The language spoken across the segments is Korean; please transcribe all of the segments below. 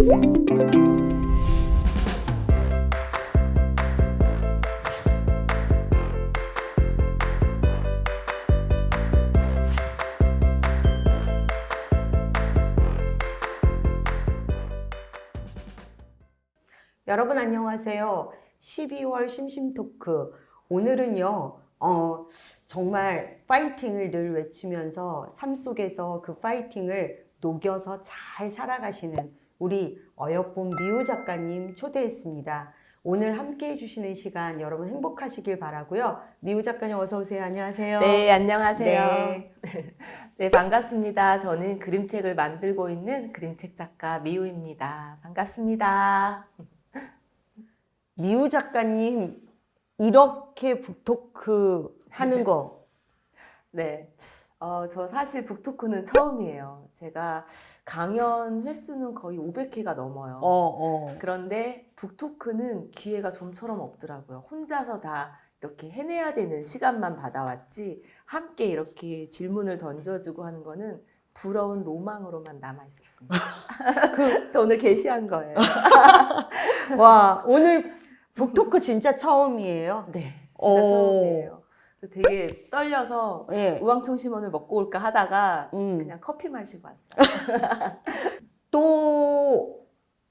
여러분 안녕하세요. 12월 심심토크. 오늘은요, 정말 파이팅을 늘 외치면서 삶 속에서 그 파이팅을 녹여서 잘 살아가시는 우리 어여쁜 미우 작가님 초대했습니다. 오늘 함께 해주시는 시간 여러분 행복하시길 바라고요. 미우 작가님 어서 오세요. 안녕하세요. 네, 안녕하세요. 네. 네, 반갑습니다. 저는 그림책을 만들고 있는 그림책 작가 미우입니다. 반갑습니다. 미우 작가님 이렇게 북토크 하는 거 네, 저 사실 북토크는 처음이에요. 제가 강연 횟수는 거의 500회가 넘어요. 그런데 북토크는 기회가 좀처럼 없더라고요. 혼자서 다 이렇게 해내야 되는 시간만 받아왔지 함께 이렇게 질문을 던져주고 하는 거는 부러운 로망으로만 남아있었습니다. 저 오늘 게시한 거예요. 와, 오늘 북토크 진짜 처음이에요? 네, 진짜 처음이에요. 되게 떨려서 네. 우황청심원을 먹고 올까 하다가 그냥 커피 마시고 왔어요. 또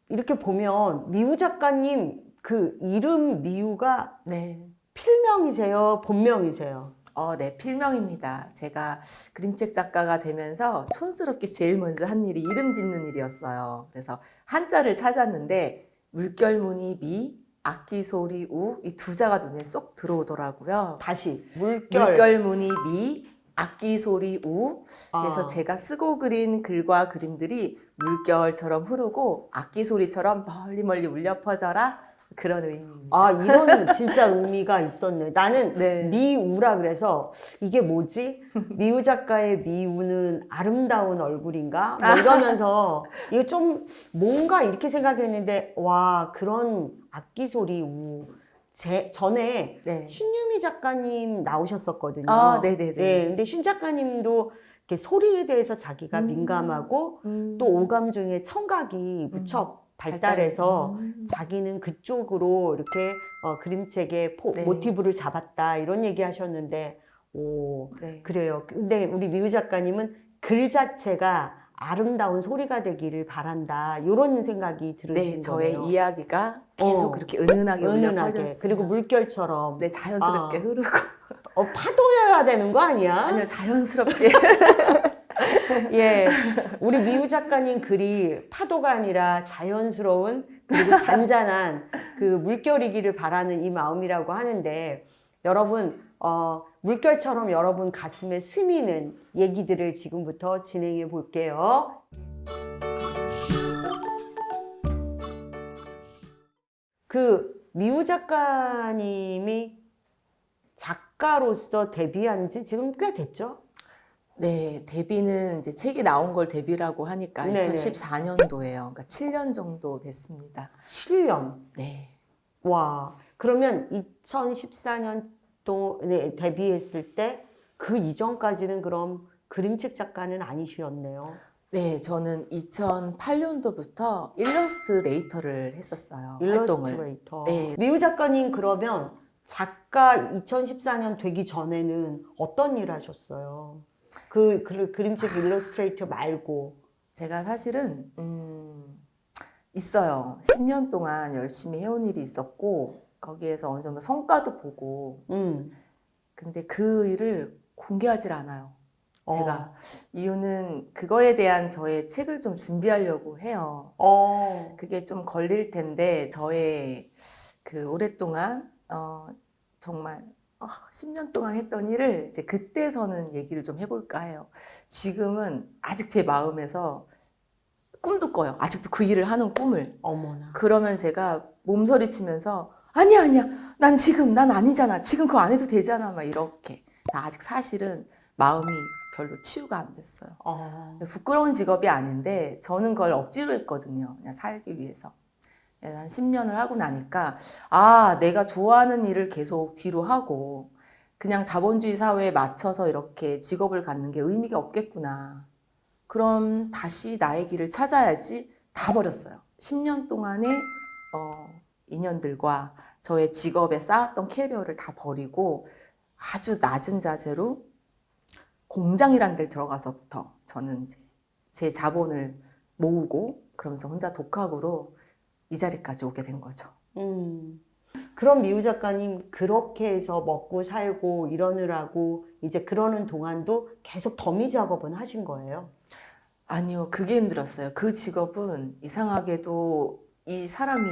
이렇게 보면 미우 작가님 그 이름 미우가 네. 필명이세요? 본명이세요? 네, 필명입니다. 제가 그림책 작가가 되면서 촌스럽게 제일 먼저 한 일이 이름 짓는 일이었어요. 그래서 한자를 찾았는데 물결무늬 미, 악기소리 우, 이 두 자가 눈에 쏙 들어오더라고요. 다시 물결무늬 미, 악기소리 우. 그래서 아. 제가 쓰고 그린 글과 그림들이 물결처럼 흐르고 악기소리처럼 멀리 울려 퍼져라, 그런 의미입니다. 아, 이런 진짜 의미가 있었네. 나는 네. 미우라 그래서 이게 뭐지? 미우 작가의 미우는 아름다운 얼굴인가? 뭐 이러면서 이거 좀 뭔가 이렇게 생각했는데 와, 그런 악기 소리 우. 전에 네. 신유미 작가님 나오셨었거든요. 아, 네네네. 네, 근데 신 작가님도 이렇게 소리에 대해서 자기가 민감하고 또 오감 중에 청각이 무척 발달해서 자기는 그쪽으로 이렇게 그림책의 네. 모티브를 잡았다 이런 얘기 하셨는데 네. 그래요. 근데 우리 미우 작가님은 글 자체가 아름다운 소리가 되기를 바란다 이런 생각이 들으신 네, 저의 거네요. 이야기가 계속 그렇게 은은하게 울려 퍼졌어요. 그리고 물결처럼 네, 자연스럽게 흐르고. 파도여야 되는 거 아니야? 아니요, 자연스럽게. 예, 우리 미우 작가님 글이 파도가 아니라 자연스러운 그리고 잔잔한 그 물결이기를 바라는 이 마음이라고 하는데 여러분 물결처럼 여러분 가슴에 스미는 얘기들을 지금부터 진행해 볼게요. 그 미우 작가님이 작가로서 데뷔한 지 지금 꽤 됐죠? 네, 데뷔는 이제 책이 나온 걸 데뷔라고 하니까 네네. 2014년도예요. 그러니까 7년 정도 됐습니다. 7년. 네. 와, 그러면 2014년도에 데뷔했을 때 그 이전까지는 그럼 그림책 작가는 아니셨네요. 네, 저는 2008년도부터 일러스트레이터를 했었어요. 활동을. 일러스트레이터. 네. 미우 작가님 그러면 작가 2014년 되기 전에는 어떤 일 하셨어요? 그 그림책 일러스트레이터 말고. 제가 사실은 있어요. 10년 동안 열심히 해온 일이 있었고 거기에서 어느 정도 성과도 보고 근데 그 일을 공개하질 않아요. 제가 이유는 그거에 대한 저의 책을 좀 준비하려고 해요. 그게 좀 걸릴 텐데 저의 그 오랫동안 정말 10년 동안 했던 일을 이제 그때서는 얘기를 좀 해볼까 해요. 지금은 아직 제 마음에서 꿈도 꿔요. 아직도 그 일을 하는 꿈을. 어머나. 그러면 제가 몸서리 치면서 아니야 난 아니잖아. 지금 그거 안 해도 되잖아. 막 이렇게. 아직 사실은 마음이 별로 치유가 안 됐어요. 부끄러운 직업이 아닌데 저는 그걸 억지로 했거든요. 그냥 살기 위해서. 한 10년을 하고 나니까 내가 좋아하는 일을 계속 뒤로 하고 그냥 자본주의 사회에 맞춰서 이렇게 직업을 갖는 게 의미가 없겠구나. 그럼 다시 나의 길을 찾아야지. 다 버렸어요. 10년 동안의 인연들과 저의 직업에 쌓았던 캐리어를 다 버리고 아주 낮은 자세로 공장이란 데를 들어가서부터 저는 이제 제 자본을 모으고 그러면서 혼자 독학으로 이 자리까지 오게 된 거죠. 그럼 미우 작가님 그렇게 해서 먹고 살고 이러느라고 이제 그러는 동안도 계속 더미 작업은 하신 거예요? 아니요, 그게 힘들었어요. 그 직업은 이상하게도 이 사람이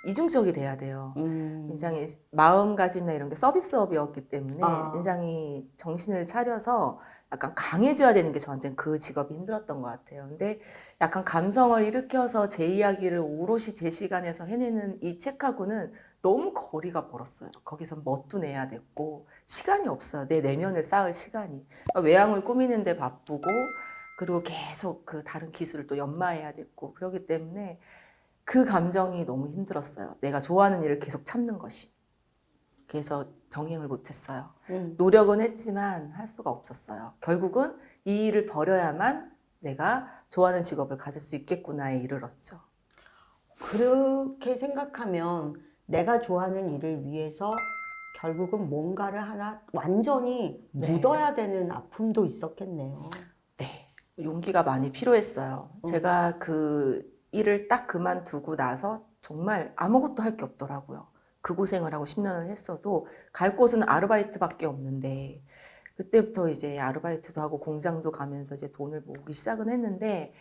이중적이 돼야 돼요. 굉장히 마음가짐이나 이런 게 서비스업이었기 때문에 굉장히 정신을 차려서 약간 강해져야 되는 게 저한테는 그 직업이 힘들었던 것 같아요. 근데 약간 감성을 일으켜서 제 이야기를 오롯이 제 시간에서 해내는 이 책하고는 너무 거리가 멀었어요. 거기서 멋도 내야 됐고 시간이 없어요. 내 내면을 쌓을 시간이. 외양을 꾸미는데 바쁘고 그리고 계속 그 다른 기술을 또 연마해야 됐고 그러기 때문에 그 감정이 너무 힘들었어요. 내가 좋아하는 일을 계속 참는 것이. 그래서 병행을 못했어요. 노력은 했지만 할 수가 없었어요. 결국은 이 일을 버려야만 내가 좋아하는 직업을 가질 수 있겠구나에 이르렀죠. 그렇게 생각하면 내가 좋아하는 일을 위해서 결국은 뭔가를 하나 완전히 묻어야 되는 아픔도 있었겠네요. 네, 용기가 많이 필요했어요. 제가 그 일을 딱 그만두고 나서 정말 아무것도 할 게 없더라고요. 그 고생을 하고 10년을 했어도 갈 곳은 아르바이트밖에 없는데 그때부터 이제 아르바이트도 하고 공장도 가면서 이제 돈을 모으기 시작은 했는데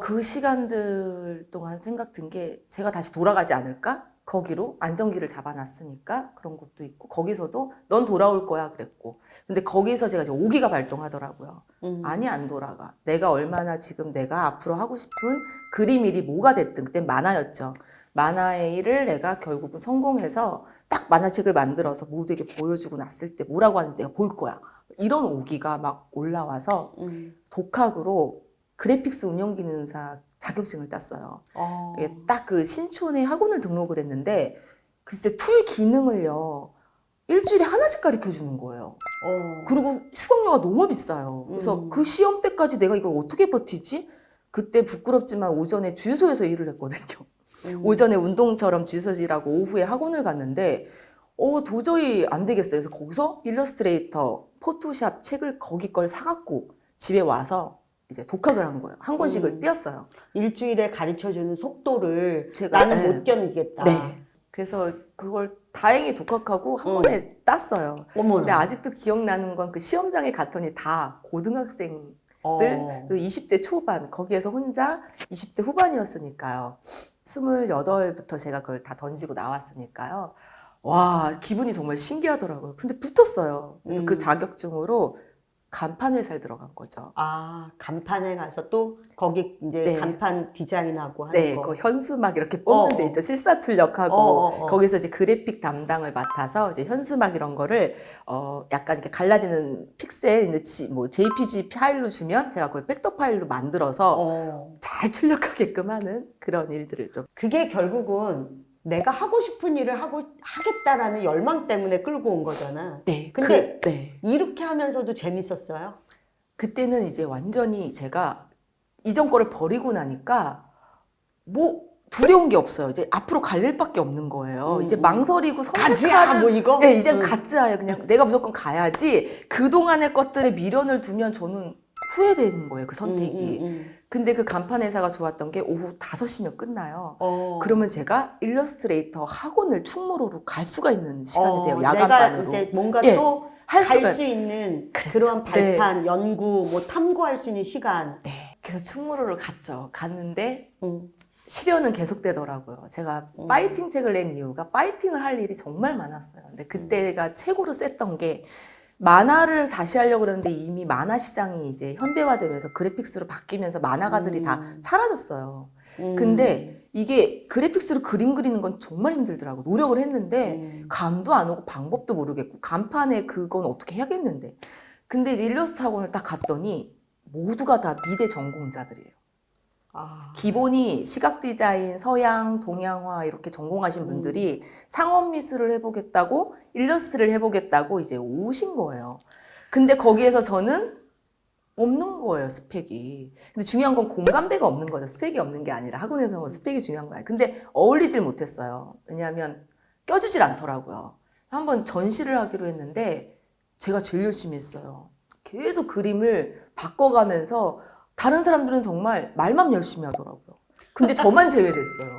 그 시간들 동안 생각 든 게 제가 다시 돌아가지 않을까? 거기로 안정기를 잡아놨으니까 그런 것도 있고 거기서도 넌 돌아올 거야 그랬고 근데 거기서 제가 이제 오기가 발동하더라고요. 아니 안 돌아가. 내가 얼마나 지금 내가 앞으로 하고 싶은 그림 일이 뭐가 됐든 그땐 만화였죠. 만화의 일을 내가 결국은 성공해서 딱 만화책을 만들어서 모두에게 보여주고 났을 때 뭐라고 하는지 내가 볼 거야. 이런 오기가 막 올라와서 독학으로 그래픽스 운영기능사 자격증을 땄어요. 딱 그 신촌에 학원을 등록을 했는데 글쎄 툴 기능을요. 일주일에 하나씩 가르쳐 주는 거예요. 그리고 수강료가 너무 비싸요. 그래서 그 시험 때까지 내가 이걸 어떻게 버티지? 그때 부끄럽지만 오전에 주유소에서 일을 했거든요. 오전에 운동처럼 주유소에서 일하고 오후에 학원을 갔는데 도저히 안 되겠어요. 그래서 거기서 일러스트레이터, 포토샵 책을 거기 걸 사갖고 집에 와서 이제 독학을 한 거예요. 한 권씩을 띄었어요. 일주일에 가르쳐주는 속도를 제가, 나는 못 견디겠다. 네. 그래서 그걸 다행히 독학하고 한 번에 땄어요. 어머나. 근데 아직도 기억나는 건 그 시험장에 갔더니 다 고등학생들, 그 20대 초반, 거기에서 혼자 20대 후반이었으니까요. 28부터 제가 그걸 다 던지고 나왔으니까요. 와, 기분이 정말 신기하더라고요. 근데 붙었어요. 그래서 그 자격증으로 간판 회사에 들어간 거죠. 간판에 가서 또 거기 이제 네. 간판 디자인하고 하는 거. 그 현수막 이렇게 뽑는 데 있죠. 실사출력하고 거기서 이제 그래픽 담당을 맡아서 이제 현수막 이런 거를 약간 이렇게 갈라지는 픽셀 뭐 JPG 파일로 주면 제가 그걸 벡터 파일로 만들어서 잘 출력하게끔 하는 그런 일들을 좀. 그게 결국은 내가 하고 싶은 일을 하겠다라는 열망 때문에 끌고 온 거잖아. 네. 근데 이렇게 하면서도 재밌었어요? 그때는 이제 완전히 제가 이전 거를 버리고 나니까 뭐 두려운 게 없어요. 이제 앞으로 갈 일밖에 없는 거예요. 이제 망설이고 선택하는 뭐 이거? 네, 이제 가짜예요. 그냥 내가 무조건 가야지. 그동안의 것들에 미련을 두면 저는 후회되는 거예요. 그 선택이. 근데 그 간판 회사가 좋았던 게 오후 5시면 끝나요. 그러면 제가 일러스트레이터 학원을 충무로로 갈 수가 있는 시간이 돼요. 야간반으로. 내가 이제 뭔가 또 할 갈 수가 수 있는 그렇죠. 그런 발판, 연구, 뭐 탐구할 수 있는 시간. 네. 그래서 충무로를 갔죠. 갔는데 시련은 계속되더라고요. 제가 파이팅 책을 낸 이유가 파이팅을 할 일이 정말 많았어요. 근데 그때가 최고로 셌던 게 만화를 다시 하려고 그러는데 이미 만화 시장이 이제 현대화되면서 그래픽스로 바뀌면서 만화가들이 다 사라졌어요. 근데 이게 그래픽스로 그림 그리는 건 정말 힘들더라고. 노력을 했는데 감도 안 오고 방법도 모르겠고 간판에 그건 어떻게 해야겠는데. 근데 이제 일러스트 학원을 딱 갔더니 모두가 다 미대 전공자들이에요. 기본이 시각 디자인, 서양, 동양화 이렇게 전공하신 분들이 상업 미술을 해보겠다고 일러스트를 해보겠다고 이제 오신 거예요. 근데 거기에서 저는 없는 거예요, 스펙이. 근데 중요한 건 공감대가 없는 거죠. 스펙이 없는 게 아니라 학원에서 뭐 스펙이 중요한 거예요. 근데 어울리질 못했어요. 왜냐하면 껴주질 않더라고요. 한번 전시를 하기로 했는데 제가 제일 열심히 했어요. 계속 그림을 바꿔가면서 다른 사람들은 정말 말만 열심히 하더라고요. 근데 저만 제외됐어요.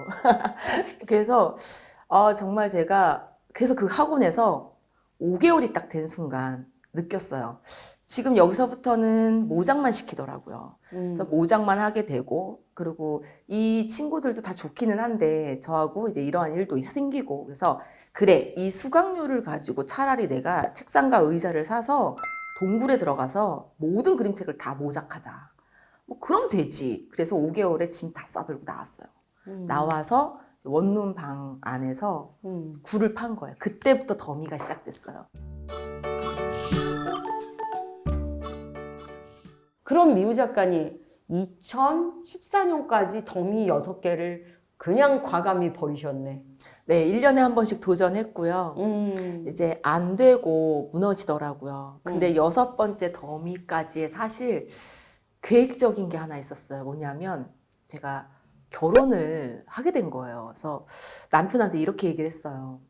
그래서 정말 제가 그래서 그 학원에서 5개월이 딱 된 순간 느꼈어요. 지금 여기서부터는 모장만 시키더라고요. 그래서 모장만 하게 되고, 그리고 이 친구들도 다 좋기는 한데 저하고 이제 이러한 일도 생기고, 그래서 그래, 이 수강료를 가지고 차라리 내가 책상과 의자를 사서 동굴에 들어가서 모든 그림책을 다 모작하자. 뭐 그럼 되지. 그래서 5개월에 짐 다 싸들고 나왔어요. 나와서 원룸 방 안에서 굴을 판 거예요. 그때부터 더미가 시작됐어요. 그럼 미우 작가님 2014년까지 더미 6개를 그냥 과감히 버리셨네. 네, 1년에 한 번씩 도전했고요. 이제 안 되고 무너지더라고요. 근데 6번째 더미까지의 사실 계획적인 게 하나 있었어요. 뭐냐면 제가 결혼을 하게 된 거예요. 그래서 남편한테 이렇게 얘기를 했어요.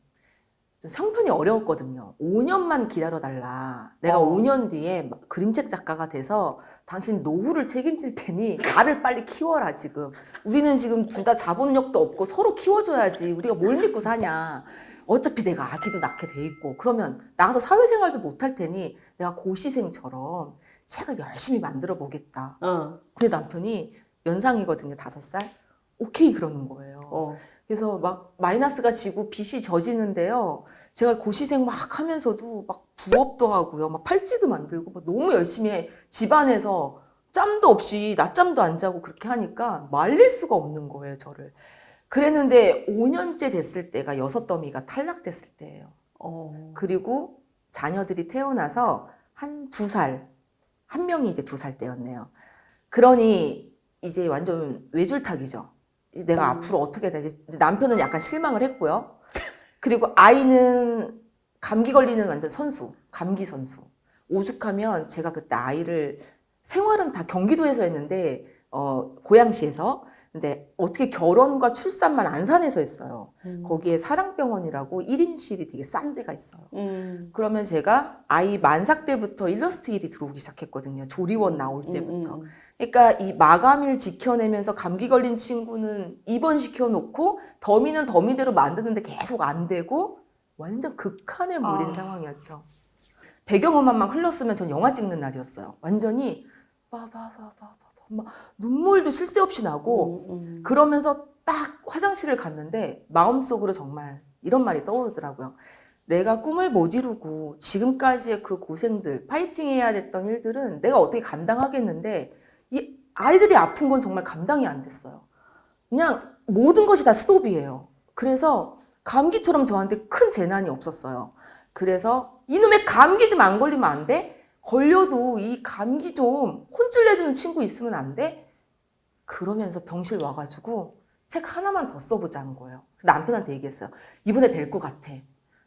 좀 형편이 어려웠거든요. 5년만 기다려달라. 내가 5년 뒤에 그림책 작가가 돼서 당신 노후를 책임질 테니 나를 빨리 키워라, 지금. 우리는 지금 둘 다 자본력도 없고 서로 키워줘야지. 우리가 뭘 믿고 사냐. 어차피 내가 아기도 낳게 돼 있고, 그러면 나가서 사회생활도 못 할 테니 내가 고시생처럼 책을 열심히 만들어 보겠다. 근데 남편이 연상이거든요, 5살. 오케이, 그러는 거예요. 그래서 막 마이너스가 지고 빚이 져지는데요. 제가 고시생 막 하면서도 막 부업도 하고요. 막 팔찌도 만들고 막 너무 열심히 해. 집안에서 짬도 없이 낮잠도 안 자고 그렇게 하니까 말릴 수가 없는 거예요, 저를. 그랬는데 5년째 됐을 때가 6더미가 탈락됐을 때예요. 그리고 자녀들이 태어나서 한 2살, 한 명이 이제 2살 때였네요. 그러니 이제 완전 외줄타기죠. 내가 앞으로 어떻게 되지? 남편은 약간 실망을 했고요. 그리고 아이는 감기 걸리는 완전 선수, 감기 선수. 오죽하면 제가 그때 아이를 생활은 다 경기도에서 했는데 고양시에서. 근데 어떻게 결혼과 출산만 안산에서 했어요. 거기에 사랑병원이라고 1인실이 되게 싼 데가 있어요. 그러면 제가 아이 만삭 때부터 일러스트 일이 들어오기 시작했거든요. 조리원 나올 때부터. 그러니까 이 마감일 지켜내면서 감기 걸린 친구는 입원시켜 놓고 더미는 더미대로 만드는데 계속 안 되고 완전 극한에 몰린 상황이었죠. 배경음악만 흘렀으면 전 영화 찍는 날이었어요. 완전히 막 눈물도 쉴 새 없이 나고 그러면서 딱 화장실을 갔는데 마음속으로 정말 이런 말이 떠오르더라고요. 내가 꿈을 못 이루고 지금까지의 그 고생들, 파이팅해야 됐던 일들은 내가 어떻게 감당하겠는데 이 아이들이 아픈 건 정말 감당이 안 됐어요. 그냥 모든 것이 다 스톱이에요. 그래서 감기처럼 저한테 큰 재난이 없었어요. 그래서 이놈의 감기 좀 안 걸리면 안 돼? 걸려도 이 감기 좀 혼쭐 내주는 친구 있으면 안 돼? 그러면서 병실 와가지고 책 하나만 더 써보자는 거예요. 남편한테 얘기했어요. 이번에 될 것 같아.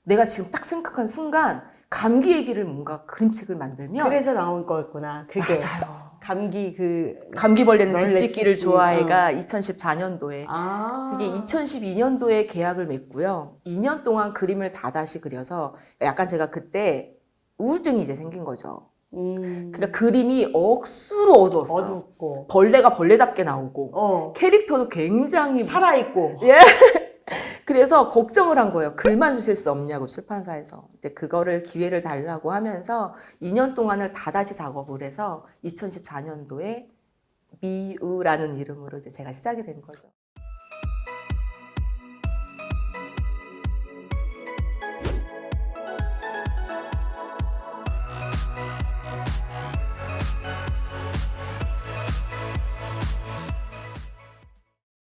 내가 지금 딱 생각한 순간 감기 얘기를 뭔가 그림책을 만들면 그래서 나온 거였구나. 그게 맞아요. 원래 감기벌레는 집 짓기를 짓기. 좋아해가 2014년도에 그게 아. 2012년도에 계약을 맺고요. 2년 동안 그림을 다 다시 그려서 약간 제가 그때 우울증이 이제 생긴 거죠. 그러니까 그림이 억수로 어두웠어요. 어둡고 벌레가 벌레답게 나오고 캐릭터도 굉장히 살아있고. 예. 그래서 걱정을 한 거예요. 글만 주실 수 없냐고 출판사에서. 이제 그거를 기회를 달라고 하면서 2년 동안을 다 다시 작업을 해서 2014년도에 미우라는 이름으로 이제 제가 시작이 된 거죠.